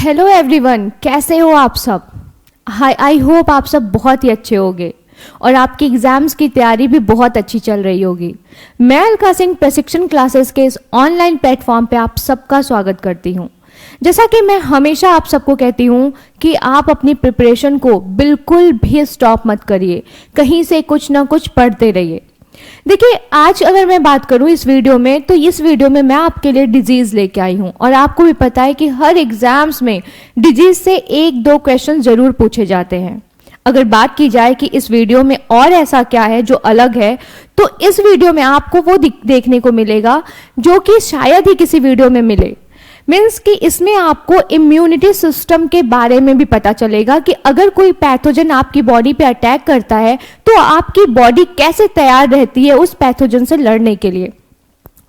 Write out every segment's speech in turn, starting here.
Hello everyone, कैसे हो आप सब। आई होप आप सब बहुत ही अच्छे होंगे और आपकी एग्जाम्स की तैयारी भी बहुत अच्छी चल रही होगी। मैं अलका सिंह प्रशिक्षण क्लासेस के इस ऑनलाइन प्लेटफॉर्म पे आप सबका स्वागत करती हूँ। जैसा कि मैं हमेशा आप सबको कहती हूँ कि आप अपनी प्रिपरेशन को बिल्कुल भी स्टॉप मत करिए, कहीं से कुछ ना कुछ पढ़ते रहिए। देखिए, आज अगर मैं बात करूं इस वीडियो में, तो इस वीडियो में मैं आपके लिए डिजीज लेके आई हूं और आपको भी पता है कि हर एग्जाम्स में डिजीज से एक दो क्वेश्चन जरूर पूछे जाते हैं। अगर बात की जाए कि इस वीडियो में और ऐसा क्या है जो अलग है, तो इस वीडियो में आपको वो देखने को मिलेगा जो कि शायद ही किसी वीडियो में मिले। मीन्स कि इसमें आपको इम्यूनिटी सिस्टम के बारे में भी पता चलेगा कि अगर कोई पैथोजन आपकी बॉडी पे अटैक करता है तो आपकी बॉडी कैसे तैयार रहती है उस पैथोजन से लड़ने के लिए,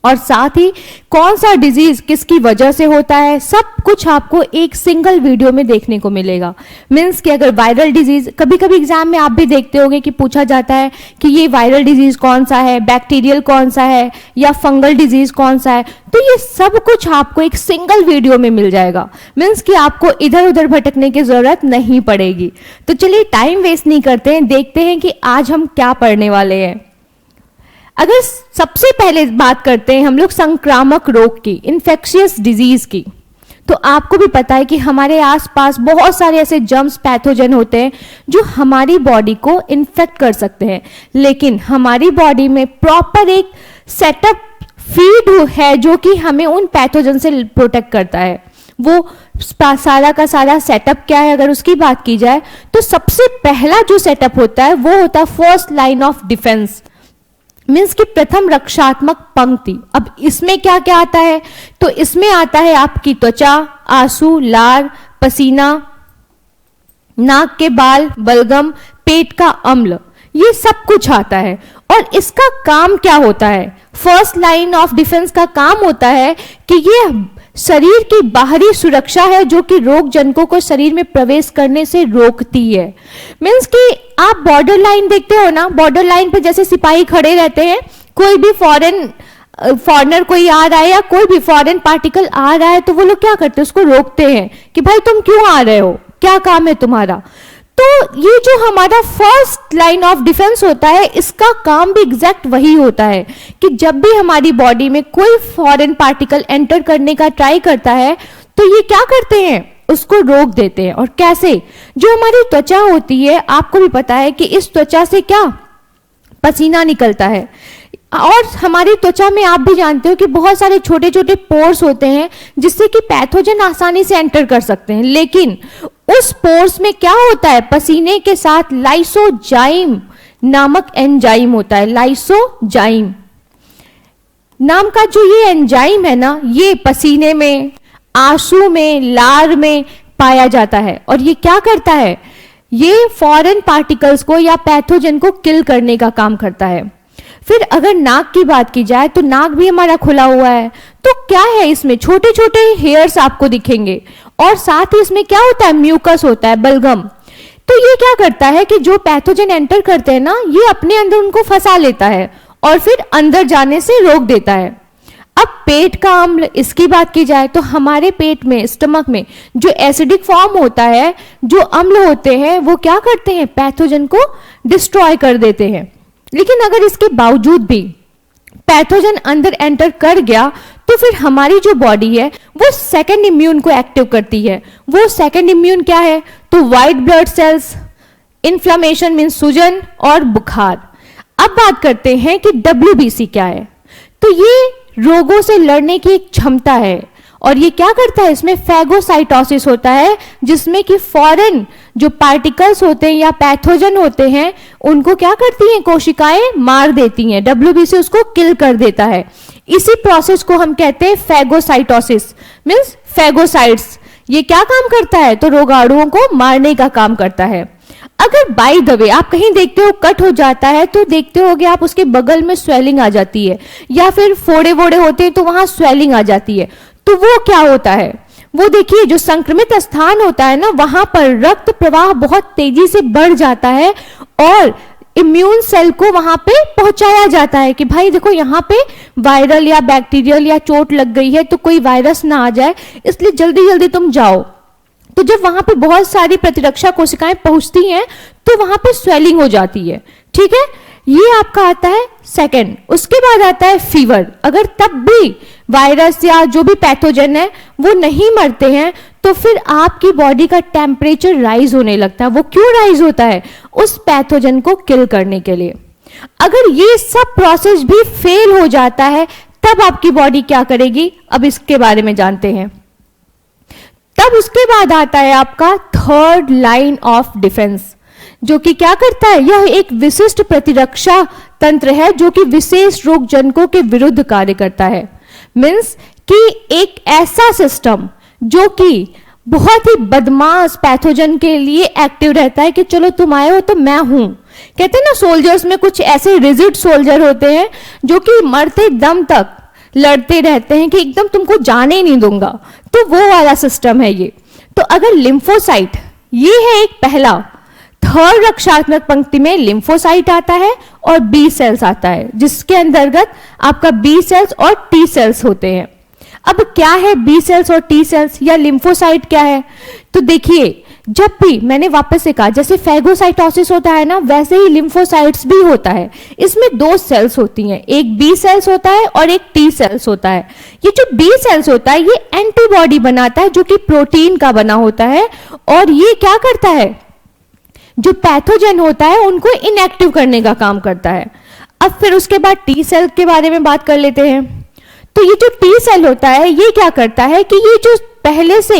और साथ ही कौन सा डिजीज किसकी वजह से होता है, सब कुछ आपको एक सिंगल वीडियो में देखने को मिलेगा। मीन्स कि अगर वायरल डिजीज, कभी कभी एग्जाम में आप भी देखते होंगे कि पूछा जाता है कि ये वायरल डिजीज कौन सा है, बैक्टीरियल कौन सा है या फंगल डिजीज कौन सा है, तो ये सब कुछ आपको एक सिंगल वीडियो में मिल जाएगा। मीन्स कि आपको इधर उधर भटकने की जरूरत नहीं पड़ेगी। तो चलिए टाइम वेस्ट नहीं करते हैं, देखते हैं कि आज हम क्या पढ़ने वाले हैं। अगर सबसे पहले बात करते हैं हम लोग संक्रामक रोग की, इन्फेक्शियस डिजीज की, तो आपको भी पता है कि हमारे आसपास बहुत सारे ऐसे जर्म्स पैथोजन होते हैं जो हमारी बॉडी को इन्फेक्ट कर सकते हैं, लेकिन हमारी बॉडी में प्रॉपर एक सेटअप फीड है जो कि हमें उन पैथोजन से प्रोटेक्ट करता है। वो सारा का सारा सेटअप क्या है, अगर उसकी बात की जाए तो सबसे पहला जो सेटअप होता है वो होता है first line of defence, means कि प्रथम रक्षात्मक पंक्ति। अब इसमें क्या क्या आता है, तो इसमें आता है आपकी त्वचा, आंसू, लार, पसीना, नाक के बाल, बलगम, पेट का अम्ल, ये सब कुछ आता है। और इसका काम क्या होता है, फर्स्ट लाइन ऑफ डिफेंस का काम होता है कि ये शरीर की बाहरी सुरक्षा है जो कि रोग जनकों को शरीर में प्रवेश करने से रोकती है। मीन्स कि आप बॉर्डर लाइन देखते हो ना, बॉर्डर लाइन पे जैसे सिपाही खड़े रहते हैं, कोई भी फॉरेनर कोई आ रहा है या कोई भी फॉरेन पार्टिकल आ रहा है तो वो लोग क्या करते हैं, उसको रोकते हैं कि भाई तुम क्यों आ रहे हो, क्या काम है तुम्हारा। तो ये जो हमारा फर्स्ट लाइन ऑफ डिफेंस होता है, इसका काम भी एग्जैक्ट वही होता है कि जब भी हमारी बॉडी में कोई फॉरेन पार्टिकल एंटर करने का ट्राई करता है तो ये क्या करते हैं, उसको रोक देते हैं। और कैसे, जो हमारी त्वचा होती है, आपको भी पता है कि इस त्वचा से क्या पसीना निकलता है, और हमारी त्वचा में आप भी जानते हो कि बहुत सारे छोटे छोटे पोर्स होते हैं जिससे कि पैथोजन आसानी से एंटर कर सकते हैं, लेकिन उस पोर्स में क्या होता है, पसीने के साथ लाइसोजाइम नामक एंजाइम होता है। लाइसोजाइम नाम का जो ये एंजाइम है ना, ये पसीने में, आंसू में, लार में पाया जाता है, और ये क्या करता है, ये फॉरेन पार्टिकल्स को या पैथोजन को किल करने का काम करता है। फिर अगर नाक की बात की जाए तो नाक भी हमारा खुला हुआ है, तो क्या है, इसमें छोटे छोटे हेयर्स आपको दिखेंगे, और साथ ही इसमें क्या होता है, म्यूकस होता है, बलगम। तो ये क्या करता है कि जो पैथोजन एंटर करते हैं ना, ये अपने अंदर उनको फंसा लेता है और फिर अंदर जाने से रोक देता है। अब पेट का अम्ल, इसकी बात की जाए तो हमारे पेट में, स्टमक में जो एसिडिक फॉर्म होता है, जो अम्ल होते हैं, वो क्या करते हैं, पैथोजन को डिस्ट्रॉय कर देते हैं। लेकिन अगर इसके बावजूद भी पैथोजन अंदर एंटर कर गया तो फिर हमारी जो बॉडी है वो सेकंड इम्यून को एक्टिव करती है। वो सेकंड इम्यून क्या है, तो white blood cells, inflammation means सूजन और बुखार। अब बात करते हैं कि WBC क्या है, तो ये रोगों से लड़ने की एक क्षमता है, और ये क्या करता है, इसमें फैगोसाइटोसिस होता है जिसमें कि फॉरेन जो पार्टिकल्स होते हैं या पैथोजन होते हैं उनको क्या करती हैं, कोशिकाएं मार देती हैं, WBC उसको किल कर देता है। इसी प्रोसेस को हम कहते हैं फैगोसाइटोसिस, मीन्स फैगोसाइट्स। ये क्या काम करता है, तो रोगाणुओं को मारने का काम करता है। अगर बाय द वे आप कहीं देखते हो कट हो जाता है तो देखते होगे आप उसके बगल में स्वेलिंग आ जाती है, या फिर फोड़े वोड़े होते हैं तो वहां स्वेलिंग आ जाती है, तो वो क्या होता है, वो देखिए जो संक्रमित स्थान होता है ना, वहां पर रक्त प्रवाह बहुत तेजी से बढ़ जाता है और इम्यून सेल को वहां पे पहुंचाया जाता है कि भाई देखो यहाँ पे वायरल या बैक्टीरियल या चोट लग गई है तो कोई वायरस ना आ जाए, इसलिए जल्दी जल्दी तुम जाओ। तो जब वहां पे बहुत सारी प्रतिरक्षा कोशिकाएं पहुंचती हैं तो वहां पे स्वेलिंग हो जाती है, ठीक है। ये आपका आता है सेकंड। उसके बाद आता है फीवर। अगर तब भी वायरस या जो भी पैथोजन है वो नहीं मरते हैं तो फिर आपकी बॉडी का टेम्परेचर राइज होने लगता है। वो क्यों राइज होता है? उस पैथोजन को किल करने के लिए। अगर ये सब प्रोसेस भी फेल हो जाता है तब आपकी बॉडी क्या करेगी, अब इसके बारे में जानते हैं। तब उसके बाद आता है आपका थर्ड लाइन ऑफ डिफेंस, जो कि क्या करता है, यह एक विशिष्ट प्रतिरक्षा तंत्र है जो कि विशेष रोगजनकों के विरुद्ध कार्य करता है। मीन्स कि एक ऐसा सिस्टम जो कि बहुत ही बदमाश पैथोजन के लिए एक्टिव रहता है कि चलो तुम आए हो तो मैं हूं। कहते हैं ना सोल्जर्स में कुछ ऐसे रिजिड सोल्जर होते हैं जो कि मरते दम तक लड़ते रहते हैं कि एकदम तुमको जाने ही नहीं दूंगा, तो वो वाला सिस्टम है ये। तो अगर लिम्फोसाइट, ये है एक पहला, थर्ड रक्षात्मक पंक्ति में लिम्फोसाइट आता है और बी सेल्स आता है, जिसके अंतर्गत आपका बी सेल्स और टी सेल्स होते हैं। अब क्या है बी सेल्स और टी सेल्स या लिम्फोसाइट क्या है? तो देखिए, जब भी मैंने वापस से कहा जैसे फैगोसाइटोसिस होता है ना, वैसे ही लिम्फोसाइट्स भी होता है। इसमें दो सेल्स होती हैं, एक बी सेल्स होता है और एक टी सेल्स होता है। ये जो बी सेल्स होता है ये एंटीबॉडी बनाता है जो कि प्रोटीन का बना होता है, और ये क्या करता है, जो पैथोजन होता है उनको इनएक्टिव करने का काम करता है। अब फिर उसके बाद टी सेल के बारे में बात कर लेते हैं। तो ये जो टी सेल होता है ये क्या करता है कि ये जो पहले से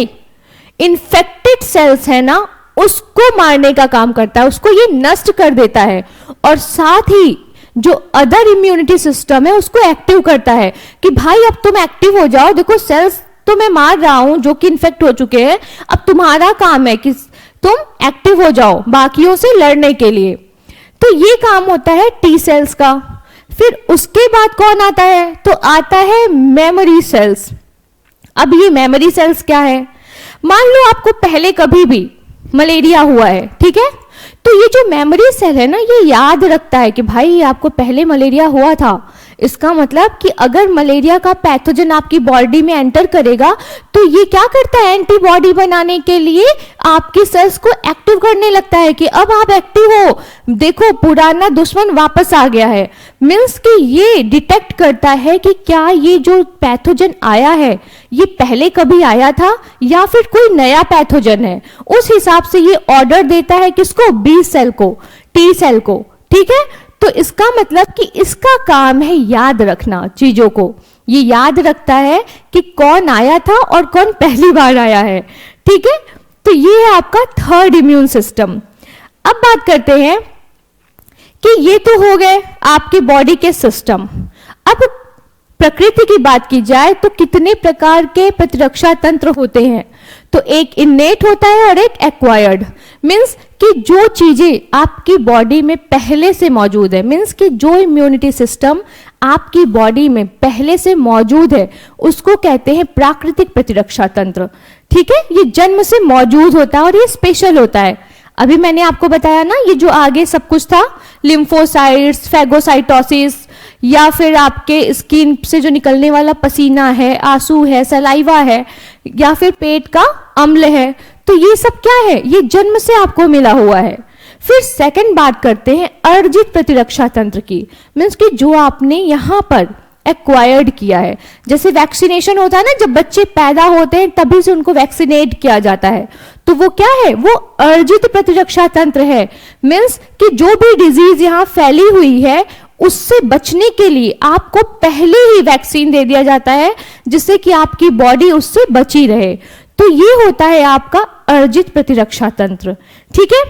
इन्फेक्टेड सेल्स है ना, उसको मारने का काम करता है, उसको ये नष्ट कर देता है, और साथ ही जो अदर इम्यूनिटी सिस्टम है उसको एक्टिव करता है कि भाई अब तुम एक्टिव हो जाओ, देखो सेल्स तो मैं मार रहा हूं जो कि इन्फेक्ट हो चुके हैं, अब तुम्हारा काम है कि तुम एक्टिव हो जाओ बाकियों से लड़ने के लिए। तो ये काम होता है टी सेल्स का। फिर उसके बाद कौन आता है? तो आता है मेमोरी सेल्स। अब ये मेमोरी सेल्स क्या है? मान लो आपको पहले कभी भी मलेरिया हुआ है, ठीक है, तो ये जो मेमोरी सेल है ना, ये याद रखता है कि भाई आपको पहले मलेरिया हुआ था। इसका मतलब कि अगर मलेरिया का पैथोजन आपकी बॉडी में एंटर करेगा तो ये क्या करता है, एंटीबॉडी बनाने के लिए आपकी सेल्स को एक्टिव करने लगता है कि अब आप एक्टिव हो, देखो पुराना दुश्मन वापस आ गया है। मीन्स कि ये डिटेक्ट करता है कि क्या ये जो पैथोजन आया है ये पहले कभी आया था या फिर कोई नया पैथोजन है। उस हिसाब से ये ऑर्डर देता है किसको, बी सेल को, टी सेल को, ठीक है। तो इसका मतलब कि इसका काम है याद रखना चीजों को। ये याद रखता है कि कौन आया था और कौन पहली बार आया है, ठीक है। तो ये है आपका थर्ड इम्यून सिस्टम। अब बात करते हैं कि ये तो हो गए आपके बॉडी के सिस्टम। अब प्रकृति की बात की जाए तो कितने प्रकार के प्रतिरक्षा तंत्र होते हैं? तो एक इन्नेट होता है और एक एक्वायर्ड। मीन्स कि जो चीजें आपकी बॉडी में पहले से मौजूद है, मीन्स कि जो इम्यूनिटी सिस्टम आपकी बॉडी में पहले से मौजूद है उसको कहते हैं प्राकृतिक प्रतिरक्षा तंत्र, ठीक है। ये जन्म से मौजूद होता है और ये स्पेशल होता है। अभी मैंने आपको बताया ना, ये जो आगे सब कुछ था, लिम्फोसाइट्स, फैगोसाइटोसिस, या फिर आपके स्किन से जो निकलने वाला पसीना है, आंसू है, सलाइवा है, या फिर पेट का अम्ल है, तो ये सब क्या है, ये जन्म से आपको मिला हुआ है। फिर सेकंड बात करते हैं अर्जित प्रतिरक्षा तंत्र की। मीन्स कि जो आपने यहां पर एक्वायर्ड किया है। जैसे वैक्सीनेशन होता है ना, जब बच्चे पैदा होते हैं तभी से उनको वैक्सीनेट किया जाता है, तो वो क्या है, वो अर्जित प्रतिरक्षा तंत्र है। मीन्स कि जो भी डिजीज यहाँ फैली हुई है उससे बचने के लिए आपको पहले ही वैक्सीन दे दिया जाता है जिससे कि आपकी बॉडी उससे बची रहे। तो ये होता है आपका अर्जित प्रतिरक्षा तंत्र, ठीक है।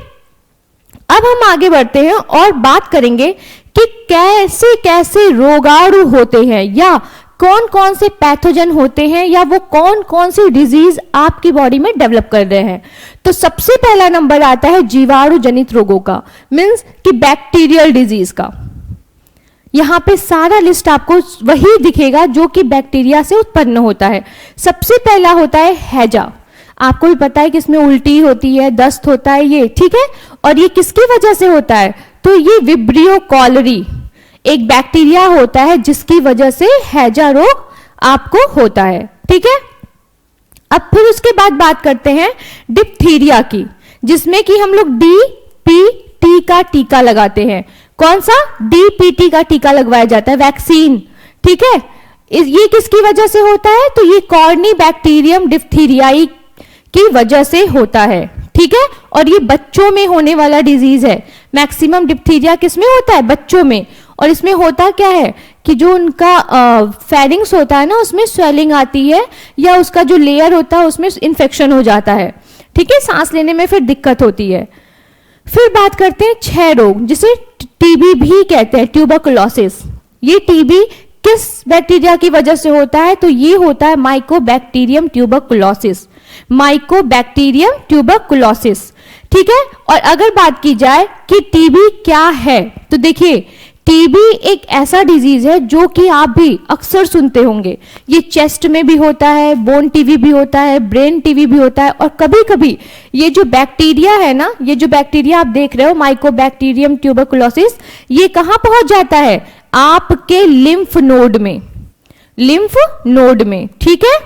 अब हम आगे बढ़ते हैं और बात करेंगे कि कैसे कैसे रोगाणु होते हैं या कौन कौन से पैथोजन होते हैं या वो कौन कौन से डिजीज आपकी बॉडी में डेवलप कर रहे हैं। तो सबसे पहला नंबर आता है जीवाणु जनित रोगों का, मीन्स कि बैक्टीरियल डिजीज का। यहां पे सारा लिस्ट आपको वही दिखेगा जो कि बैक्टीरिया से उत्पन्न होता है। सबसे पहला होता है हैजा। आपको भी पता है कि इसमें उल्टी होती है, दस्त होता है, ये ठीक है। और ये किसकी वजह से होता है? तो ये विब्रियो कॉलरी एक बैक्टीरिया होता है जिसकी वजह से हैजा रोग आपको होता है, ठीक है। अब फिर उसके बाद बात करते हैं डिप्थीरिया की, जिसमें कि हम लोग DPT का टीका लगाते हैं। कौन सा? DPT का टीका लगवाया जाता है, वैक्सीन। ठीक है, ये किसकी वजह से होता है? तो ये कॉर्नीबैक्टीरियम डिप्थीरियाई की वजह से होता है। ठीक है, और ये बच्चों में होने वाला डिजीज है। मैक्सिमम डिप्थीरिया किसमें होता है? बच्चों में। और इसमें होता क्या है कि जो उनका फेरिंग्स होता है ना, उसमें स्वेलिंग आती है, या उसका जो लेयर होता है उसमें इन्फेक्शन हो जाता है। ठीक है, सांस लेने में फिर दिक्कत होती है। फिर बात करते हैं 6 रोग, जिसे टीबी भी कहते हैं, ट्यूबरकुलोसिस। ये टीबी किस बैक्टीरिया की वजह से होता है? तो ये होता है माइकोबैक्टीरियम ट्यूबरकुलोसिस, माइकोबैक्टीरियम ट्यूबरकुलोसिस। ठीक है, और अगर बात की जाए कि टीबी क्या है, तो देखिए टीबी एक ऐसा डिजीज है जो कि आप भी अक्सर सुनते होंगे। ये चेस्ट में भी होता है, बोन टीबी भी होता है, ब्रेन टीबी भी होता है, और कभी कभी ये जो बैक्टीरिया है ना, ये जो बैक्टीरिया आप देख रहे हो माइकोबैक्टीरियम ट्यूबरकुलोसिस, ये कहां पहुंच जाता है? आपके लिम्फ नोड में, लिम्फ नोड में। ठीक है,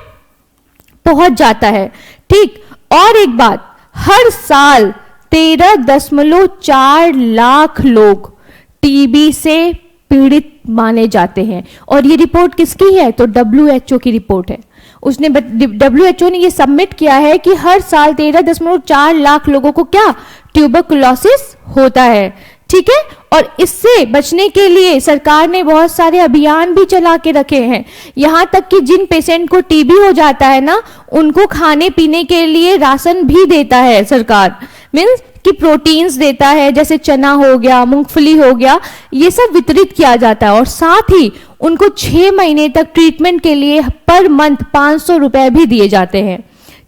पहुंच जाता है। ठीक, और एक बात, हर साल 13.4 लाख लोग टीबी से पीड़ित माने जाते हैं। और ये रिपोर्ट किसकी है? तो WHO की रिपोर्ट है। उसने WHO ने ये सबमिट किया है कि हर साल 13.4 लाख लोगों को क्या? ट्यूबरकुलोसिस होता है। ठीक है, और इससे बचने के लिए सरकार ने बहुत सारे अभियान भी चला के रखे हैं। यहां तक कि जिन पेशेंट को टीबी हो जाता है ना, उनको खाने पीने के लिए राशन भी देता है सरकार। मीन्स कि प्रोटीन्स देता है, जैसे चना हो गया, मूंगफली हो गया, ये सब वितरित किया जाता है। और साथ ही उनको 6 महीने तक ट्रीटमेंट के लिए पर मंथ 500 रुपए भी दिए जाते हैं।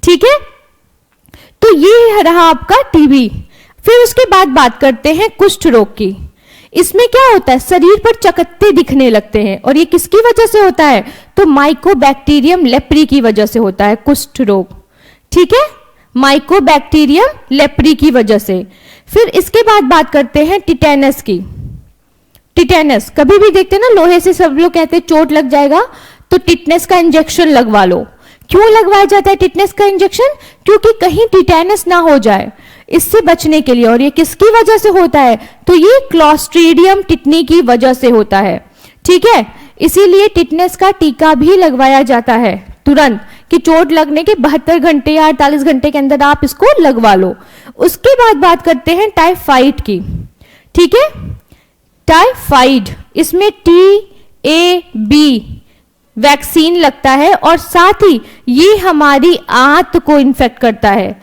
ठीक है, तो ये रहा आपका टीबी। फिर उसके बाद बात करते हैं कुष्ठ रोग की। इसमें क्या होता है? शरीर पर चकत्ते दिखने लगते हैं, और ये किसकी वजह से होता है? तो माइकोबैक्टीरियम लेप्री की वजह से होता है कुष्ठ रोग। ठीक है, माइकोबैक्टीरियम लेप्री की वजह से। फिर इसके बाद बात करते हैं टिटेनस की। टिटेनस कभी भी देखते हैं ना, लोहे से सब लोग कहते हैं चोट लग जाएगा, तो टिटेनस का इंजेक्शन लगवा लो। क्यों लगवाया जाता है टिटेनस का इंजेक्शन? क्योंकि कहीं टिटेनस ना हो जाए, इससे बचने के लिए। और ये किसकी वजह से होता है? तो ये क्लॉस्ट्रीडियम टिटनी की वजह से होता है। ठीक है, इसीलिए टिटेनस का टीका भी लगवाया जाता है तुरंत, कि चोट लगने के 72 घंटे या 48 घंटे के अंदर आप इसको लगवा लो। उसके बाद बात करते हैं टाइफाइड की। ठीक है, टाइफाइड, इसमें TAB वैक्सीन लगता है, और साथ ही ये हमारी आंत को इन्फेक्ट करता है।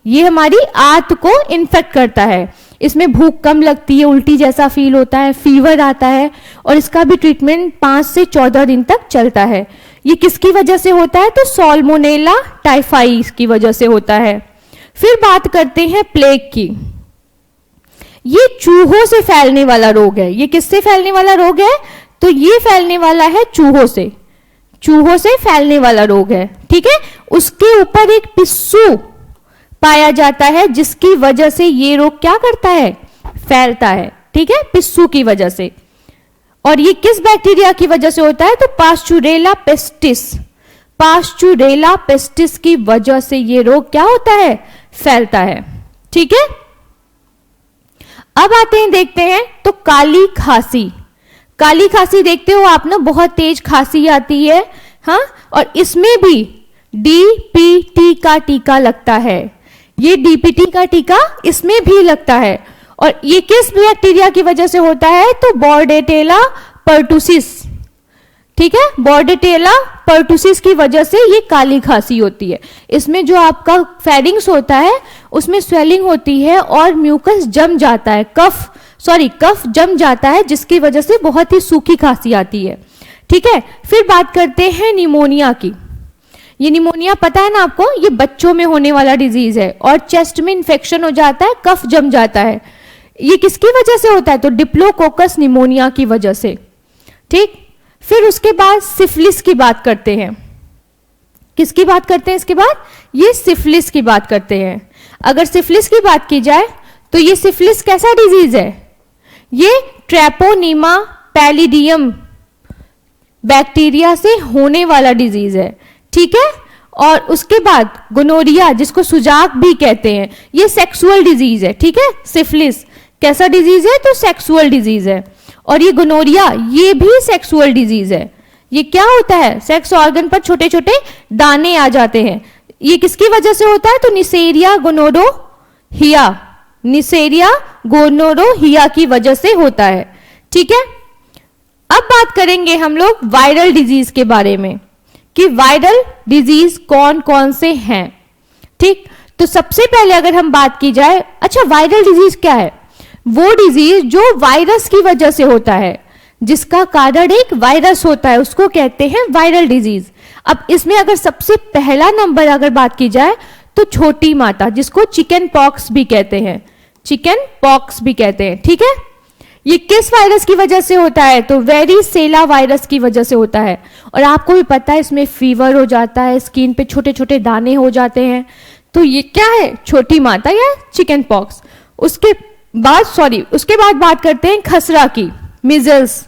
ये हमारी आंत को इन्फेक्ट करता है। इसमें भूख कम लगती है, उल्टी जैसा फील होता है, फीवर आता है, और इसका भी ट्रीटमेंट 5 से 14 दिन तक चलता है। ये किसकी वजह से होता है? तो सॉल्मोनेला टाइफाई की वजह से होता है। फिर बात करते हैं प्लेग की। ये चूहों से फैलने वाला रोग है। ये किससे फैलने वाला रोग है? तो ये फैलने वाला है चूहों से, चूहों से फैलने वाला रोग है। ठीक है, उसके ऊपर एक पिस्सू पाया जाता है, जिसकी वजह से ये रोग क्या करता है? फैलता है। ठीक है, पिस्सू की वजह से। और ये किस बैक्टीरिया की वजह से होता है? तो पास्चुरेला पेस्टिस, पास्चुरेला पेस्टिस की वजह से ये रोग क्या होता है? फैलता है। ठीक है, अब आते हैं, देखते हैं तो काली खांसी। काली खांसी देखते हो आप ना, बहुत तेज खांसी आती है। हाँ, और इसमें भी DPT का टीका लगता है। ये DPT का टीका इसमें भी लगता है। और ये किस बैक्टीरिया की वजह से होता है? तो बॉर्डेटेला पर्टुसिस। ठीक है, बॉर्डेटेला पर्टुसिस की वजह से ये काली खांसी होती है। इसमें जो आपका फेरिंग्स होता है उसमें स्वेलिंग होती है और म्यूकस जम जाता है, कफ जम जाता है, जिसकी वजह से बहुत ही सूखी खांसी आती है। ठीक है, फिर बात करते हैं निमोनिया की। ये निमोनिया पता है ना आपको, ये बच्चों में होने वाला डिजीज है, और चेस्ट में इंफेक्शन हो जाता है, कफ जम जाता है। ये किसकी वजह से होता है? तो डिप्लोकोकस निमोनिया की वजह से। ठीक, फिर उसके बाद सिफिलिस की बात करते हैं। किसकी बात करते हैं इसके बाद? ये सिफिलिस की बात करते हैं। अगर सिफिलिस की बात की जाए तो ये सिफिलिस कैसा डिजीज है? ये ट्रैपोनीमा पैलिडियम बैक्टीरिया से होने वाला डिजीज है। ठीक है, और उसके बाद गोनोरिया जिसको सुजाक भी कहते हैं, ये सेक्सुअल डिजीज है, ठीक है। सिफिलिस कैसा डिजीज है, तो सेक्सुअल डिजीज है। और ये गोनोरिया ये भी सेक्सुअल डिजीज है। ये क्या होता है, सेक्स ऑर्गन पर छोटे छोटे दाने आ जाते हैं। ये किसकी वजह से होता है, तो निसेरिया गोनोरोहिया, निसेरिया गोनोरोहिया की वजह से होता है, ठीक है। अब बात करेंगे हम लोग वायरल डिजीज के बारे में कि वायरल डिजीज कौन कौन से हैं, ठीक। तो सबसे पहले अगर हम बात की जाए, अच्छा वायरल डिजीज क्या है, वो डिजीज जो वायरस की वजह से होता है, जिसका कारण एक वायरस होता है, उसको कहते हैं वायरल डिजीज। अब इसमें अगर सबसे पहला नंबर अगर बात की जाए तो छोटी माता, जिसको चिकन पॉक्स भी कहते हैं, चिकन पॉक्स भी कहते हैं, ठीक है। ये किस वायरस की वजह से होता है, तो वेरिसेला वायरस की वजह से होता है। और आपको भी पता है इसमें फीवर हो जाता है, स्किन पे छोटे छोटे दाने हो जाते हैं, तो ये क्या है, छोटी माता या चिकन पॉक्स। उसके बाद बात करते हैं खसरा की, मिजल्स।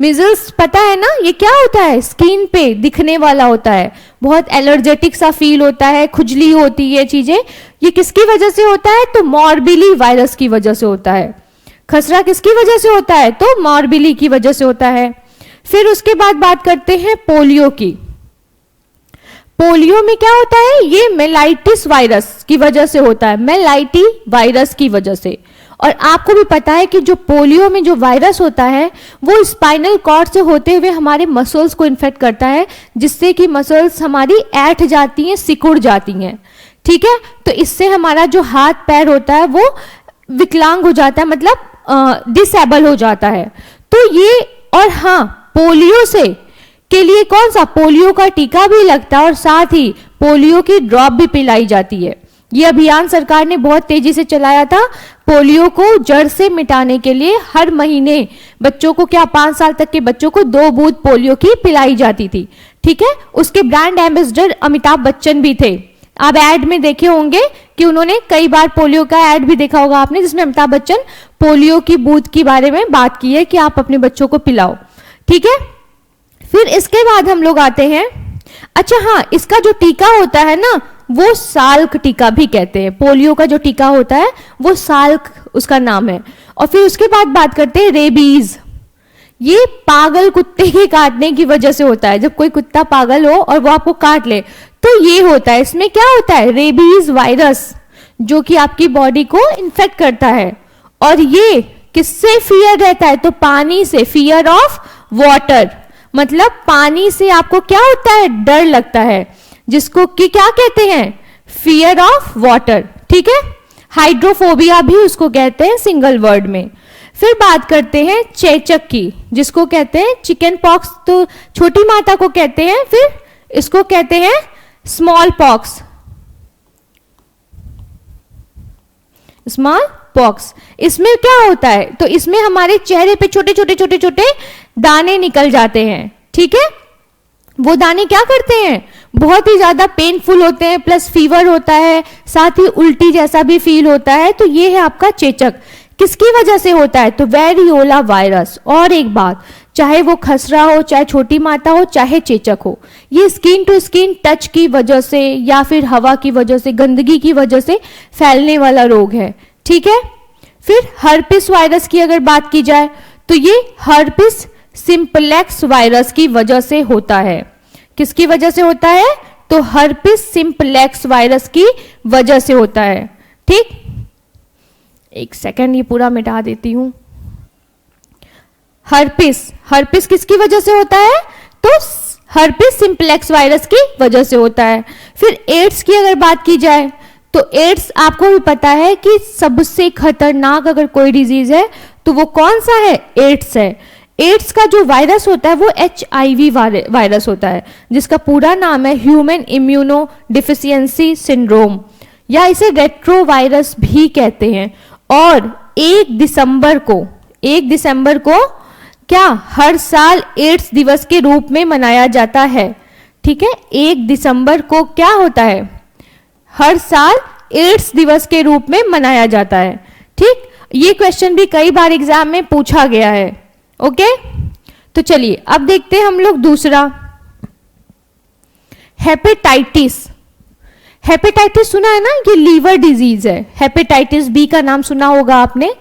मिजल्स पता है ना, ये क्या होता है, स्किन पे दिखने वाला होता है, बहुत एलर्जेटिक सा फील होता है, खुजली होती है चीजें। ये किसकी वजह से होता है, तो मॉर्बिली वायरस की वजह से होता है। खसरा किसकी वजह से होता है, तो मॉर्बिली की वजह से होता है। फिर उसके बाद बात करते हैं पोलियो की। पोलियो में क्या होता है, ये मेलाइटिस वायरस की वजह से होता है, मेलाइटी वायरस की वजह से। और आपको भी पता है कि जो पोलियो में जो वायरस होता है वो स्पाइनल कॉर्ड से होते हुए हमारे मसल्स को इन्फेक्ट करता है, जिससे कि मसल्स हमारी ऐंठ जाती हैं, सिकुड़ जाती हैं, ठीक है। तो इससे हमारा जो हाथ पैर होता है वो विकलांग हो जाता है, मतलब डिसेबल हो जाता है। तो ये, और हाँ, पोलियो से के लिए कौन सा, पोलियो का टीका भी लगता है और साथ ही पोलियो की ड्रॉप भी पिलाई जाती है। ये अभियान सरकार ने बहुत तेजी से चलाया था, पोलियो को जड़ से मिटाने के लिए हर महीने बच्चों को, क्या 5 साल तक के बच्चों को 2 बूंद पोलियो की पिलाई जाती थी, ठीक है। उसके ब्रांड एम्बेसडर अमिताभ बच्चन भी थे। आप एड में देखे होंगे कि उन्होंने कई बार पोलियो का एड भी देखा होगा आपने, जिसमें अमिताभ बच्चन पोलियो की बूंद के बारे में बात की है कि आप अपने बच्चों को पिलाओ, ठीक है। फिर इसके बाद हम लोग आते हैं, अच्छा हाँ, इसका जो टीका होता है ना वो साल्क टीका भी कहते हैं। पोलियो का जो टीका होता है वो साल्क उसका नाम है। और फिर उसके बाद बात करते हैं रेबीज। ये पागल कुत्ते के काटने की वजह से होता है। जब कोई कुत्ता पागल हो और वो आपको काट ले तो ये होता है। इसमें क्या होता है, रेबीज वायरस, जो कि आपकी बॉडी को इन्फेक्ट करता है। और ये किससे फियर रहता है, तो पानी से, फियर ऑफ वाटर, मतलब पानी से आपको क्या होता है, डर लगता है, जिसको कि क्या कहते हैं, फियर ऑफ वाटर, ठीक है। हाइड्रोफोबिया भी उसको कहते हैं सिंगल वर्ड में। फिर बात करते हैं चेचक की, जिसको कहते हैं चिकन पॉक्स, तो छोटी माता को कहते हैं। फिर इसको कहते हैं स्मॉल पॉक्स, स्मॉल पॉक्स। इसमें क्या होता है, तो इसमें हमारे चेहरे पे छोटे छोटे छोटे छोटे दाने निकल जाते हैं, ठीक है। वो दाने क्या करते हैं, बहुत ही ज्यादा पेनफुल होते हैं, प्लस फीवर होता है, साथ ही उल्टी जैसा भी फील होता है। तो ये है आपका चेचक। किसकी वजह से होता है, तो वेरियोला वायरस। और एक बात, चाहे वो खसरा हो, चाहे छोटी माता हो, चाहे चेचक हो, ये स्किन टू स्किन टच की वजह से या फिर हवा की वजह से, गंदगी की वजह से फैलने वाला रोग है, ठीक है। फिर हर्पिस वायरस की अगर बात की जाए तो ये हर्पिस सिंपलेक्स वायरस की वजह से होता है। किसकी वजह से होता है, तो हर्पिस सिंपलेक्स वायरस की वजह से होता है, ठीक। एक सेकंड, ये पूरा मिटा देती हूं। हर्पिस किसकी वजह से होता है, तो हर्पिस सिंपलेक्स वायरस की वजह से होता है। फिर एड्स की अगर बात की जाए तो एड्स आपको भी पता है कि सबसे खतरनाक अगर कोई डिजीज है तो वो कौन सा है, एड्स है। एड्स का जो वायरस होता है वो HIV वायरस होता है, जिसका पूरा नाम है ह्यूमन इम्यूनो डिफिशियंसी सिंड्रोम, या इसे रेट्रो वायरस भी कहते हैं। और 1 दिसंबर को क्या हर साल एड्स दिवस के रूप में मनाया जाता है, ठीक है। 1 दिसंबर को क्या होता है, हर साल एड्स दिवस के रूप में मनाया जाता है, ठीक। ये क्वेश्चन भी कई बार एग्जाम में पूछा गया है, ओके। तो चलिए अब देखते हैं हम लोग दूसरा, हेपेटाइटिस, हेपेटाइटिस सुना है ना, ये लीवर डिजीज है। हेपेटाइटिस बी का नाम सुना होगा आपने,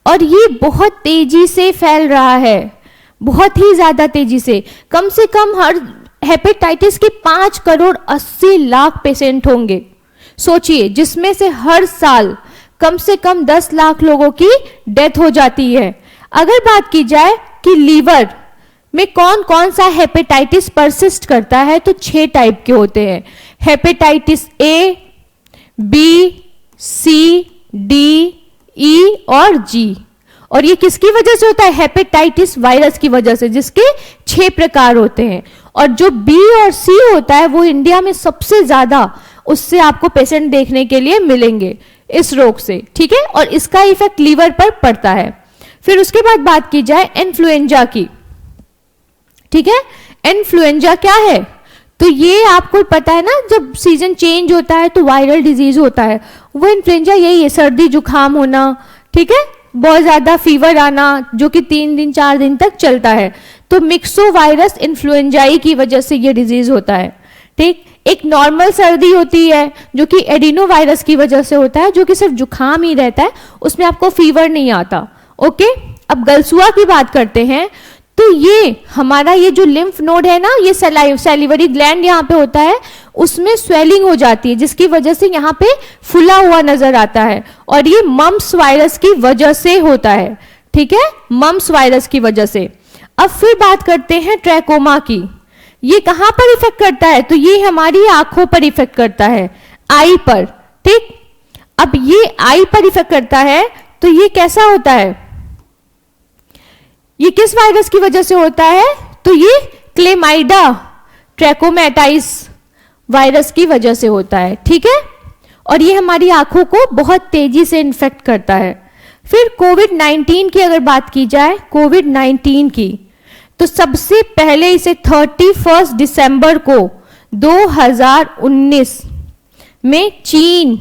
और ये बहुत तेजी से फैल रहा है, बहुत ही ज्यादा तेजी से। कम से कम हर हेपेटाइटिस के 5 करोड़ 80 लाख पेशेंट होंगे, सोचिए, जिसमें से हर साल कम से कम 10 लाख लोगों की डेथ हो जाती है। अगर बात की जाए कि लीवर में कौन कौन सा हेपेटाइटिस परसिस्ट करता है, तो 6 टाइप के होते हैं। Hepatitis A, B, C, D, E और जी। और ये किसकी वजह से होता है? हेपेटाइटिस वायरस की वजह से, जिसके 6 प्रकार होते हैं। और जो बी और सी होता है वो इंडिया में सबसे ज्यादा, उससे आपको पेशेंट देखने के लिए मिलेंगे इस रोग से, ठीक है। और इसका इफेक्ट लीवर पर पड़ता है। फिर उसके बाद बात की जाए इन्फ्लुएंजा की, ठीक है। इन्फ्लुएंजा क्या है? तो ये आपको पता है ना, जब सीजन चेंज होता है तो वायरल डिजीज होता है, वो इन्फ्लुएंजा यही है, सर्दी जुकाम होना, ठीक है, बहुत ज्यादा फीवर आना जो कि 3 दिन 4 दिन तक चलता है। तो मिक्सो वायरस इन्फ्लुएंजाई की वजह से ये डिजीज होता है, ठीक। एक नॉर्मल सर्दी होती है जो कि एडिनो वायरस की वजह से होता है, जो कि सिर्फ जुकाम ही रहता है, उसमें आपको फीवर नहीं आता, ओके। अब गलसुआ की बात करते हैं, तो ये हमारा ये जो लिम्फ नोड है ना, ये सैलिवरी ग्लैंड यहाँ पे होता है, उसमें स्वेलिंग हो जाती है, जिसकी वजह से यहाँ पे फुला हुआ नजर आता है, और ये मम्प्स वायरस की वजह से होता है, ठीक है, मम्प्स वायरस की वजह से। अब फिर बात करते हैं ट्रैकोमा की। ये कहां पर इफेक्ट करता है? तो ये हमारी आंखों पर इफेक्ट करता है, आई पर, ठीक। अब ये आई पर इफेक्ट करता है, तो ये कैसा होता है? ये किस वायरस की वजह से होता है? तो ये क्लेमाइडा ट्रैकोमैटाइस वायरस की वजह से होता है, ठीक है। और ये हमारी आंखों को बहुत तेजी से इन्फेक्ट करता है। फिर कोविड-19 की अगर बात की जाए, कोविड-19 की, तो सबसे पहले इसे 31 दिसंबर को 2019 में चीन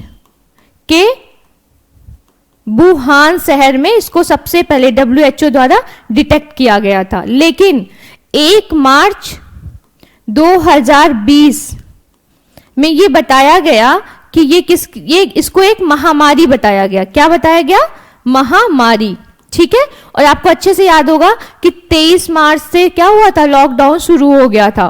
के वुहान शहर में इसको सबसे पहले WHO द्वारा डिटेक्ट किया गया था। लेकिन 1 मार्च 2020 में ये बताया गया कि ये इसको एक महामारी बताया गया। क्या बताया गया? महामारी, ठीक है। और आपको अच्छे से याद होगा कि 23 मार्च से क्या हुआ था? लॉकडाउन शुरू हो गया था।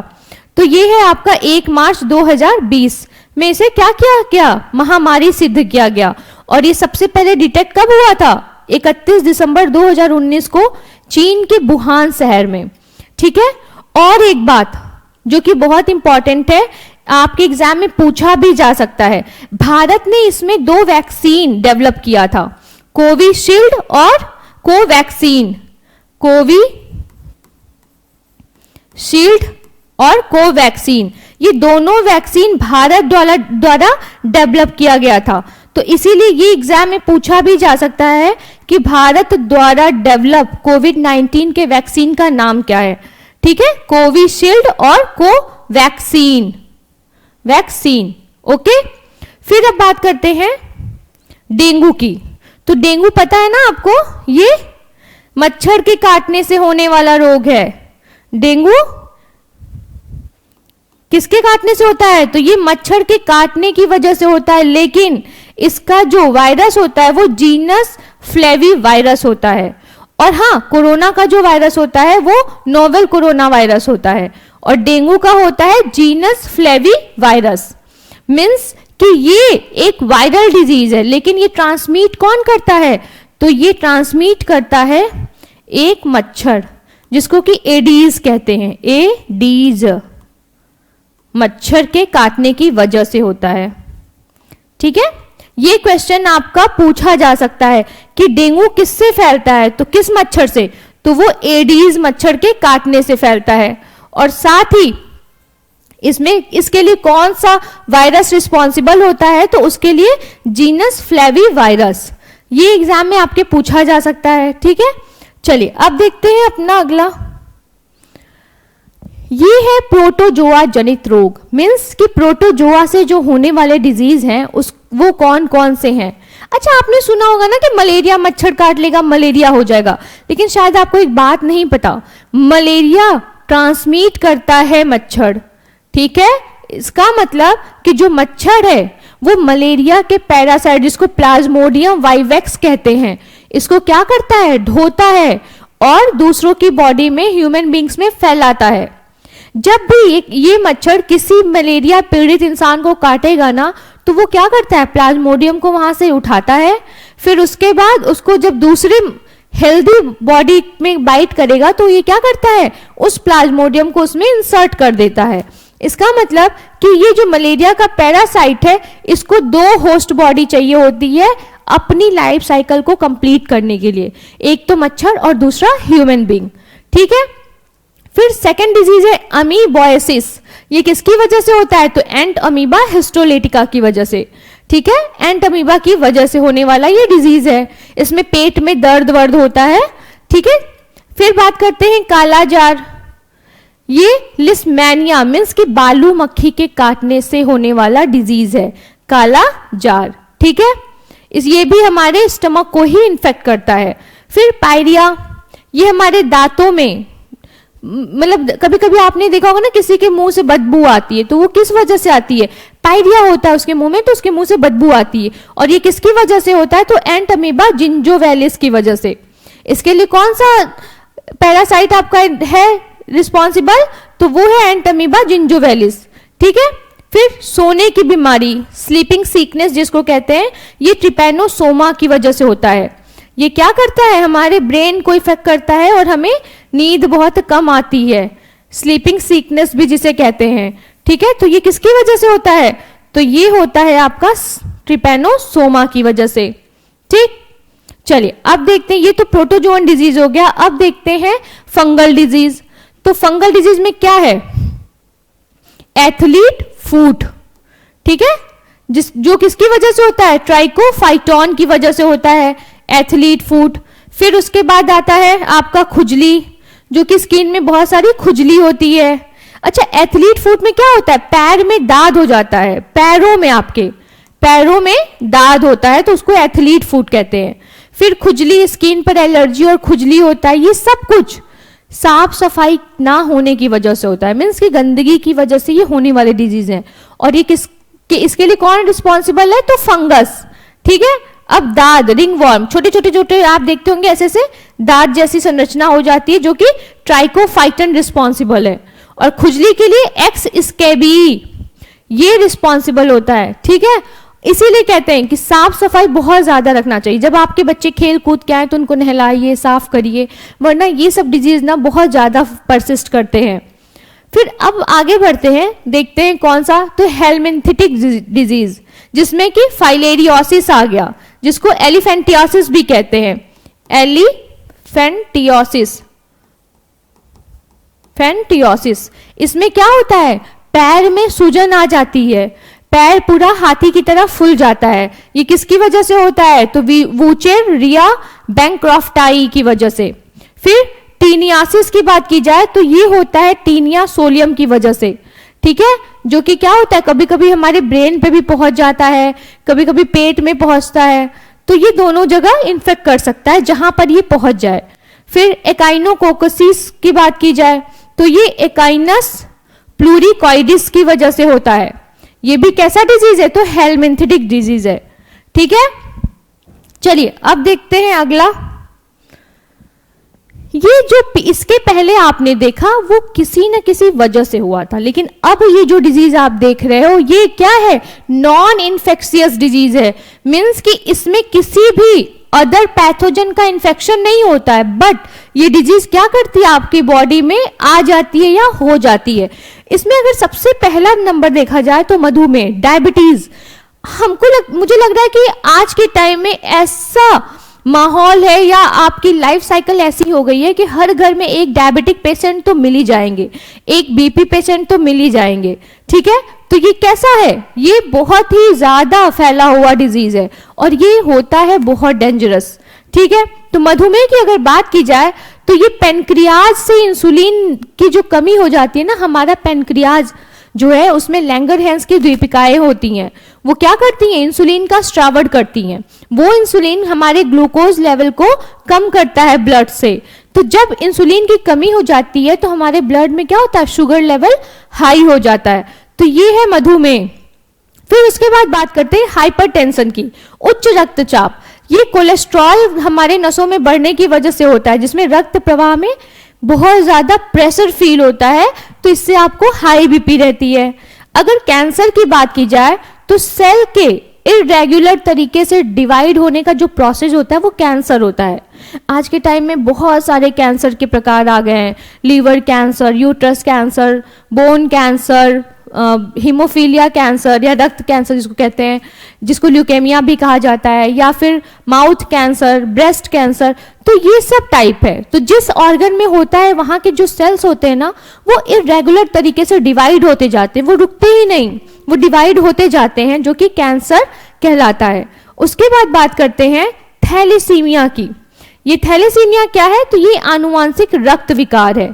तो ये है आपका 1 मार्च 2020 में इसे क्या किया गया? महामारी सिद्ध किया गया। और ये सबसे पहले डिटेक्ट कब हुआ था? 31 दिसंबर 2019 को चीन के वुहान शहर में, ठीक है। और एक बात जो कि बहुत इंपॉर्टेंट है, आपके एग्जाम में पूछा भी जा सकता है, भारत ने इसमें 2 वैक्सीन डेवलप किया था, कोविशील्ड और कोवैक्सीन। कोविशील्ड और कोवैक्सीन, ये दोनों वैक्सीन भारत द्वारा डेवलप किया गया था। तो इसीलिए ये एग्जाम में पूछा भी जा सकता है कि भारत द्वारा डेवलप कोविड-19 के वैक्सीन का नाम क्या है, ठीक है। कोविशील्ड और कोवैक्सीन, वैक्सीन, ओके। फिर अब बात करते हैं डेंगू की। तो डेंगू पता है ना आपको, ये मच्छर के काटने से होने वाला रोग है। डेंगू किसके काटने से होता है? तो ये मच्छर के काटने की वजह से होता है, लेकिन इसका जो वायरस होता है वो जीनस फ्लेवी वायरस होता है। और हाँ, कोरोना का जो वायरस होता है वो नोवेल कोरोना वायरस होता है, और डेंगू का होता है जीनस फ्लेवी वायरस। मीन्स कि ये एक वायरल डिजीज है, लेकिन ये ट्रांसमिट कौन करता है? तो ये ट्रांसमिट करता है एक मच्छर, जिसको कि एडीज कहते हैं। एडीज मच्छर के काटने की वजह से होता है, ठीक है। ये क्वेश्चन आपका पूछा जा सकता है कि डेंगू किससे फैलता है? तो किस मच्छर से? तो वो एडीज मच्छर के काटने से फैलता है। और साथ ही इसमें इसके लिए कौन सा वायरस रिस्पॉन्सिबल होता है? तो उसके लिए जीनस फ्लेवी वायरस। ये एग्जाम में आपके पूछा जा सकता है, ठीक है। चलिए अब देखते हैं अपना अगला। ये है प्रोटोजोआ जनित रोग। मीन्स कि प्रोटोजोआ से जो होने वाले डिजीज हैं वो कौन कौन से हैं? अच्छा, आपने सुना होगा ना कि मलेरिया मच्छर काट लेगा मलेरिया हो जाएगा, लेकिन शायद आपको एक बात नहीं पता, मलेरिया ट्रांसमिट करता है मच्छर, ठीक है। इसका मतलब कि जो मच्छर है वो मलेरिया के पैरासाइट, जिसको प्लाज्मोडियम वाइवेक्स कहते हैं, इसको क्या करता है, ढोता है और दूसरों की बॉडी में, ह्यूमन बींग्स में फैलाता है। जब भी ये मच्छर किसी मलेरिया पीड़ित इंसान को काटेगा ना, तो वो क्या करता है, प्लाज्मोडियम को वहां से उठाता है, फिर उसके बाद उसको जब दूसरे हेल्दी बॉडी में बाइट करेगा तो ये क्या करता है, उस प्लाज्मोडियम को उसमें इंसर्ट कर देता है। इसका मतलब कि ये जो मलेरिया का पैरासाइट है, इसको 2 होस्ट बॉडी चाहिए होती है अपनी लाइफ साइकिल को कंप्लीट करने के लिए, एक तो मच्छर और दूसरा ह्यूमन बीइंग। ठीक है, फिर सेकेंड डिजीज है अमीबॉयसिस। ये किसकी वजह से होता है, तो एंट अमीबा हिस्टोलेटिका की वजह से। ठीक है, एंट अमीबा की वजह से होने वाला ये डिजीज है। इसमें पेट में दर्द वर्द होता है। ठीक है, फिर बात करते हैं काला जार। ये लिस्मैनिया मीन्स कि बालू मक्खी के काटने से होने वाला डिजीज है काला जार। ठीक है, ये भी हमारे स्टमक को ही इन्फेक्ट करता है। फिर पायरिया, ये हमारे दांतों में, मतलब कभी कभी आपने देखा होगा ना किसी के मुंह से बदबू आती है, तो वो किस वजह से आती है, पायरिया होता है उसके मुंह में, तो उसके मुंह से बदबू आती है। और ये किसकी वजह से होता है, तो एंट अमीबा जिंजोवेलिस की वजह से। इसके लिए कौन सा पैरासाइट आपका है रिस्पॉन्सिबल, तो वो है एंट अमीबा जिंजोवेलिस। ठीक है, फिर सोने की बीमारी, स्लीपिंग सिकनेस जिसको कहते हैं, ये ट्रिपैनोसोमा की वजह से होता है। ये क्या करता है, हमारे ब्रेन को इफेक्ट करता है और हमें नींद बहुत कम आती है, स्लीपिंग सिकनेस भी जिसे कहते हैं। ठीक है, तो ये किसकी वजह से होता है, तो ये होता है आपका ट्रिपैनोसोमा की वजह से। ठीक, चलिए अब देखते हैं, ये तो प्रोटोजोअन डिजीज हो गया। अब देखते हैं फंगल डिजीज। तो फंगल डिजीज में क्या है, एथलीट फूट। ठीक है, जो किसकी वजह से होता है, ट्राइकोफाइटॉन की वजह से होता है एथलीट फूट। फिर उसके बाद आता है आपका खुजली, जो कि स्किन में बहुत सारी खुजली होती है। अच्छा, एथलीट फूट में क्या होता है, पैर में दाद हो जाता है, पैरों में, आपके पैरों में दाद होता है, तो उसको एथलीट फूट कहते हैं। फिर खुजली, स्किन पर एलर्जी और खुजली होता है, ये सब कुछ साफ सफाई ना होने की वजह से होता है, मीन्स की गंदगी की वजह से ये होने वाले डिजीज हैं। और ये इसके लिए कौन रिस्पॉन्सिबल है, तो फंगस। ठीक है, अब दाद, रिंगवॉर्म, छोटे छोटे छोटे आप देखते होंगे ऐसे से दाद जैसी संरचना हो जाती है, जो कि ट्राइकोफाइटन रिस्पॉन्सिबल है। और खुजली के लिए एक्स स्कैबी ये रिस्पॉन्सिबल होता है। ठीक है, इसीलिए कहते हैं कि साफ सफाई बहुत ज्यादा रखना चाहिए। जब आपके बच्चे खेल कूद के आए तो उनको नहलाइए, साफ करिए, वरना ये सब डिजीज ना बहुत ज्यादा परसिस्ट करते हैं। फिर अब आगे बढ़ते हैं, देखते हैं कौन सा, तो हेलमिंथिटिक डिजीज, जिसमें कि फाइलेरियोसिस आ गया, जिसको एलिफेंटियोसिस भी कहते हैं, एलिफेंटियोसिस। फेंटियोसिस, इसमें क्या होता है, पैर में सूजन आ जाती है, पैर पूरा हाथी की तरह फूल जाता है। ये किसकी वजह से होता है, तो वुचेरिया बैंक्रॉफ्टाई की वजह से। फिर टीनियासिस की बात की जाए तो ये होता है टीनिया सोलियम की वजह से। ठीक है, जो कि क्या होता है, कभी कभी हमारे ब्रेन पे भी पहुंच जाता है, कभी कभी पेट में पहुंचता है, तो ये दोनों जगह इन्फेक्ट कर सकता है जहां पर ये पहुंच जाए। फिर एकाइनोकोकसिस की बात की जाए तो ये एकाइनस प्लूरिकॉइडिस की वजह से होता है। ये भी कैसा डिजीज है, तो हेलमिंथिटिक डिजीज है। ठीक है, चलिए अब देखते हैं अगला। ये जो इसके पहले आपने देखा वो किसी न किसी वजह से हुआ था, लेकिन अब ये जो डिजीज आप देख रहे हो ये क्या है, नॉन इन्फेक्शियस डिजीज है। मीन्स कि इसमें किसी भी अदर पैथोजन का इन्फेक्शन नहीं होता है, बट ये डिजीज क्या करती है, आपकी बॉडी में आ जाती है या हो जाती है। इसमें अगर सबसे पहला नंबर देखा जाए तो मधुमेह, डायबिटीज। मुझे लग रहा है कि आज के टाइम में ऐसा माहौल है या आपकी लाइफ साइकिल ऐसी हो गई है कि हर घर में एक डायबिटिक पेशेंट तो मिल ही जाएंगे, एक बीपी पेशेंट तो मिल ही जाएंगे। ठीक है, तो ये कैसा है, ये बहुत ही ज्यादा फैला हुआ डिजीज है और ये होता है बहुत डेंजरस। ठीक है, तो मधुमेह की अगर बात की जाए तो ये पेनक्रियाज से इंसुलिन की जो कमी हो जाती है ना, हमारा पेनक्रियाज जो है उसमें लैंगरहैंस की द्वीपिकाएं होती हैं, वो क्या करती हैं, इंसुलिन का स्रावण करती हैं। वो इंसुलिन हमारे ग्लूकोज लेवल को कम करता है ब्लड से। तो जब इंसुलिन की कमी हो जाती है तो हमारे ब्लड में क्या होता है, शुगर लेवल हाई हो जाता है। तो ये है मधुमेह। फिर उसके बाद बात करते हैं हाइपरटेंशन की, उच्च रक्तचाप। ये कोलेस्ट्रॉल हमारे नसों में बढ़ने की वजह से होता है, जिसमें रक्त प्रवाह में बहुत ज्यादा प्रेशर फील होता है, तो इससे आपको हाई बीपी रहती है। अगर कैंसर की बात की जाए तो सेल के इरेगुलर तरीके से डिवाइड होने का जो प्रोसेस होता है वो कैंसर होता है। आज के टाइम में बहुत सारे कैंसर के प्रकार आ गए हैं, liver cancer, uterus cancer, bone cancer, haemophilia cancer या रक्त कैंसर जिसको कहते हैं, जिसको ल्यूकेमिया भी कहा जाता है, या फिर माउथ कैंसर, ब्रेस्ट कैंसर। तो ये सब टाइप है। तो जिस ऑर्गन में होता है वहां के जो सेल्स होते हैं ना वो इरेगुलर तरीके से डिवाइड होते जाते हैं, वो रुकते ही नहीं, वो डिवाइड होते जाते हैं, जो कि कैंसर कहलाता है। उसके बाद बात करते हैं थैलेसीमिया की। ये थैलेसीमिया क्या है? तो ये आनुवांशिक रक्त विकार है।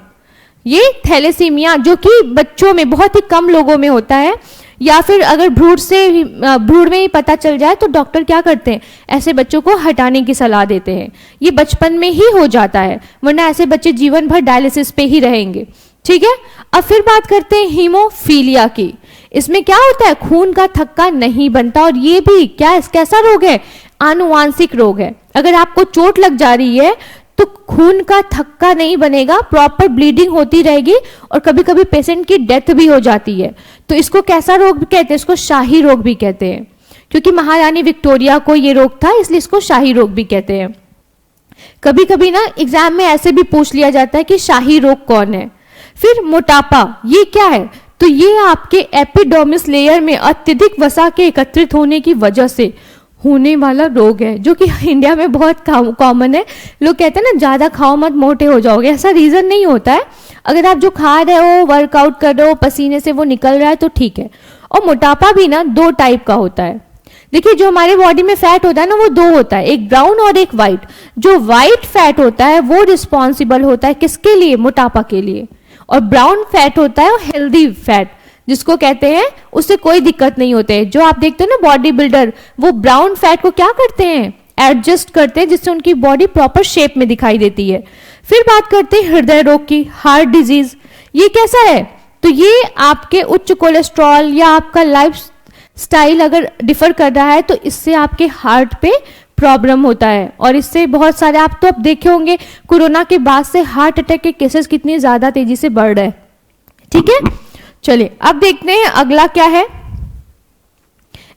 ये थैलेसीमिया जो कि बच्चों में बहुत ही कम लोगों में होता है, या फिर अगर भ्रूण में ही पता चल जाए तो डॉक्टर क्या करते हैं, ऐसे बच्चों को हटाने की सलाह देते हैं। ये बचपन में ही हो जाता है, वरना ऐसे बच्चे जीवन भर डायलिसिस पे ही रहेंगे। ठीक है। अब फिर बात करते हैं हीमोफीलिया की। इसमें क्या होता है? खून का थक्का नहीं बनता, और ये भी कैसा रोग है? आनुवांशिक रोग है। अगर आपको चोट लग जा रही है तो खून का थक्का नहीं बनेगा, प्रॉपर ब्लीडिंग होती रहेगी, और कभी कभी पेशेंट की डेथ भी हो जाती है। तो इसको कैसा रोग भी कहते हैं? इसको शाही रोग भी कहते हैं, क्योंकि महारानी विक्टोरिया को ये रोग था, इसलिए इसको शाही रोग भी कहते हैं। कभी कभी ना एग्जाम में ऐसे भी पूछ लिया जाता है कि शाही रोग कौन है। फिर मोटापा, ये क्या है? तो ये आपके एपिडर्मिस लेयर में अत्यधिक वसा के एकत्रित होने की वजह से होने वाला रोग है, जो कि इंडिया में बहुत कॉमन है। लोग कहते हैं ना ज्यादा खाओ मत मोटे हो जाओगे, ऐसा रीजन नहीं होता है। अगर आप जो खा रहे हो, वर्कआउट कर रहे हो, पसीने से वो निकल रहा है तो ठीक है। और मोटापा भी ना दो टाइप का होता है। देखिए, जो हमारे बॉडी में फैट होता है ना वो दो होता है, एक ब्राउन और एक व्हाइट। जो व्हाइट फैट होता है वो रिस्पॉन्सिबल होता है किसके लिए? मोटापा के लिए। और ब्राउन फैट होता है हेल्दी फैट, जिसको कहते हैं उससे कोई दिक्कत नहीं होते। जो आप देखते हो ना बॉडी बिल्डर, वो ब्राउन फैट को क्या करते हैं? एडजस्ट करते हैं, जिससे उनकी बॉडी प्रॉपर शेप में दिखाई देती है। फिर बात करते हैं हृदय रोग की, हार्ट डिजीज। ये कैसा है? तो ये आपके उच्च कोलेस्ट्रॉल या आपका लाइफ स्टाइल अगर डिफर कर रहा है तो इससे आपके हार्ट पे प्रॉब्लम होता है, और इससे बहुत सारे आप तो अब देखे होंगे कोरोना के बाद से हार्ट अटैक के केसेस कितनी ज्यादा तेजी से बढ़ रहे हैं। ठीक है, चलिए अब देखते हैं अगला क्या है।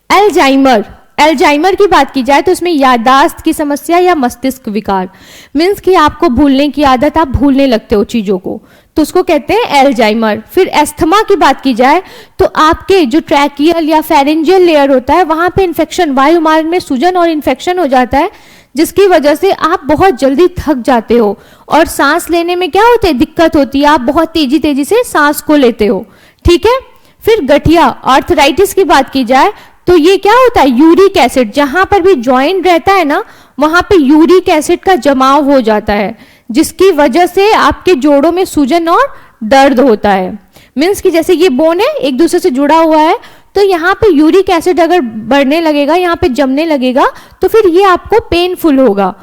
एल्जाइमर। एल्जाइमर की बात की जाए तो इसमें याददाश्त की समस्या या मस्तिष्क विकार, मीन्स कि आपको भूलने की आदत, आप भूलने लगते हो चीजों को, तो उसको कहते हैं एल्जाइमर। फिर एस्थमा की बात की जाए तो आपके जो ट्रैकियल या फेरेंजियल लेयर होता है वहां पे इन्फेक्शन, वायुमार्ग में सूजन और इन्फेक्शन हो जाता है, जिसकी वजह से आप बहुत जल्दी थक जाते हो और सांस लेने में क्या होता है? दिक्कत होती है, आप बहुत तेजी तेजी से सांस को लेते हो। ठीक है। फिर गठिया, आर्थराइटिस की बात की जाए तो ये क्या होता है? यूरिक एसिड, जहां पर भी ज्वाइंट रहता है ना वहां पे यूरिक एसिड का जमाव हो जाता है, जिसकी वजह से आपके जोड़ों में सूजन और दर्द होता है। मीन्स कि जैसे ये बोन है एक दूसरे से जुड़ा हुआ है, तो यहाँ पे यूरिक एसिड अगर बढ़ने लगेगा, यहाँ पे जमने लगेगा, तो फिर ये आपको पेनफुल होगा।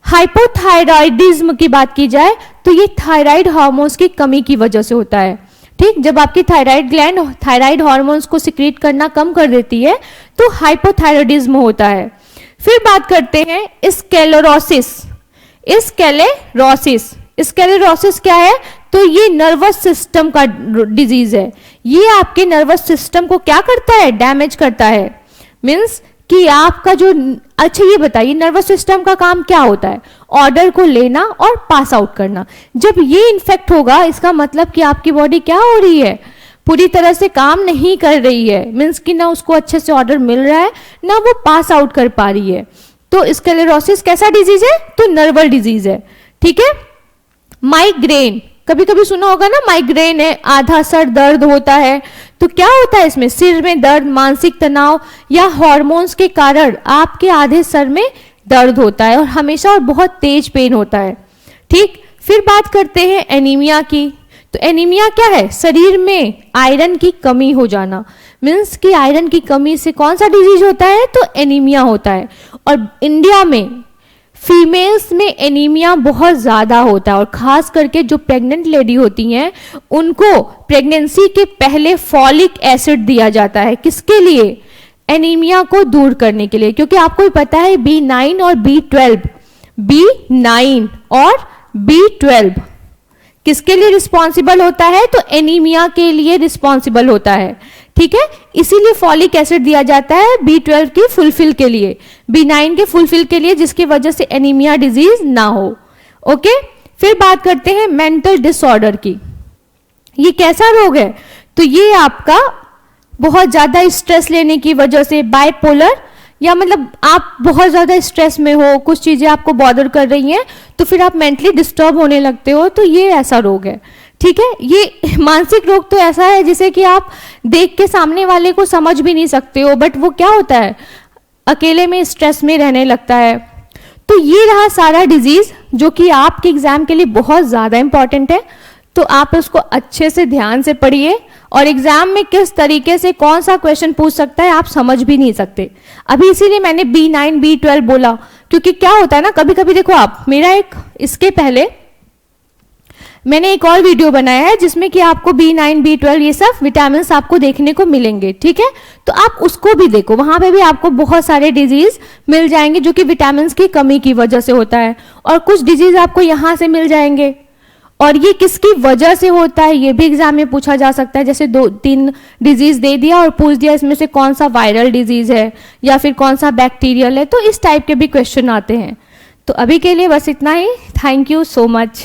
हाइपोथायराइडिज्म की बात की जाए तो ये थायराइड हार्मोन्स की कमी की वजह से होता है। ठीक, जब आपकी थायराइड ग्लैंड थायराइड हार्मोन्स को सिक्रीट करना कम कर देती है तो हाइपोथायराइडिज्म होता है। फिर बात करते हैं स्क्लेरोसिस। स्क्लेरोसिस क्या है? तो ये नर्वस सिस्टम का डिजीज है। ये आपके नर्वस सिस्टम को क्या करता है? डैमेज करता है। मीन्स कि आपका जो, अच्छा ये बताइए नर्वस सिस्टम का काम क्या होता है? ऑर्डर को लेना और पास आउट करना। जब ये इन्फेक्ट होगा इसका मतलब कि आपकी बॉडी क्या हो रही है? पूरी तरह से काम नहीं कर रही है। मीन्स कि ना उसको अच्छे से ऑर्डर मिल रहा है ना वो पास आउट कर पा रही है। तो स्क्लेरोसिस कैसा डिजीज है? तो नर्वल डिजीज है। ठीक है। माइग्रेन, कभी कभी सुना होगा ना, माइग्रेन है, आधा सर दर्द होता है। तो क्या होता है इसमें? सिर में दर्द, मानसिक तनाव या हार्मोन्स के कारण आपके आधे सर में दर्द होता है और हमेशा और बहुत तेज पेन होता है। ठीक। फिर बात करते हैं एनीमिया की। तो एनीमिया क्या है? शरीर में आयरन की कमी हो जाना। मीन्स कि आयरन की कमी से कौन सा डिजीज होता है? तो एनीमिया होता है। और इंडिया में फीमेल्स में एनीमिया बहुत ज़्यादा होता है और ख़ास करके जो प्रेग्नेंट लेडी होती हैं उनको प्रेगनेंसी के पहले फॉलिक एसिड दिया जाता है। किसके लिए? एनीमिया को दूर करने के लिए, क्योंकि आपको भी पता है B9 और B12 और B12 किसके लिए रिस्पॉन्सिबल होता है? तो एनीमिया के लिए रिस्पॉन्सिबल होता है, ठीक है। इसीलिए फॉलिक एसिड दिया जाता है B12 की फुलफिल के लिए, B9 के फुलफिल के लिए, जिसकी वजह से एनीमिया डिजीज ना हो। ओके, फिर बात करते हैं मेंटल डिसऑर्डर की। ये कैसा रोग है? तो ये आपका बहुत ज्यादा स्ट्रेस लेने की वजह से, बाइपोलर, या मतलब आप बहुत ज़्यादा स्ट्रेस में हो, कुछ चीज़ें आपको बॉदर कर रही हैं तो फिर आप मेंटली डिस्टर्ब होने लगते हो, तो ये ऐसा रोग है, ठीक है। ये मानसिक रोग तो ऐसा है जिसे कि आप देख के सामने वाले को समझ भी नहीं सकते हो, बट वो क्या होता है, अकेले में स्ट्रेस में रहने लगता है। तो ये रहा सारा डिजीज जो कि आपके एग्जाम के लिए बहुत ज़्यादा इंपॉर्टेंट है। तो आप उसको अच्छे से ध्यान से पढ़िए और एग्जाम में किस तरीके से कौन सा क्वेश्चन पूछ सकता है आप समझ भी नहीं सकते। अभी इसीलिए मैंने B9 B12 बोला, क्योंकि क्या होता है ना, कभी कभी देखो आप, मेरा एक इसके पहले मैंने एक और वीडियो बनाया है जिसमें कि आपको B9 B12 ये सब विटामिन आपको देखने को मिलेंगे, ठीक है। तो आप उसको भी देखो, वहां पे भी आपको बहुत सारे डिजीज मिल जाएंगे जो कि विटामिन की कमी की वजह से होता है, और कुछ डिजीज आपको यहाँ से मिल जाएंगे। और ये किसकी वजह से होता है ये भी एग्जाम में पूछा जा सकता है। जैसे 2-3 डिजीज दे दिया और पूछ दिया इसमें से कौन सा वायरल डिजीज है या फिर कौन सा बैक्टीरियल है, तो इस टाइप के भी क्वेश्चन आते हैं। तो अभी के लिए बस इतना ही। Thank you so much.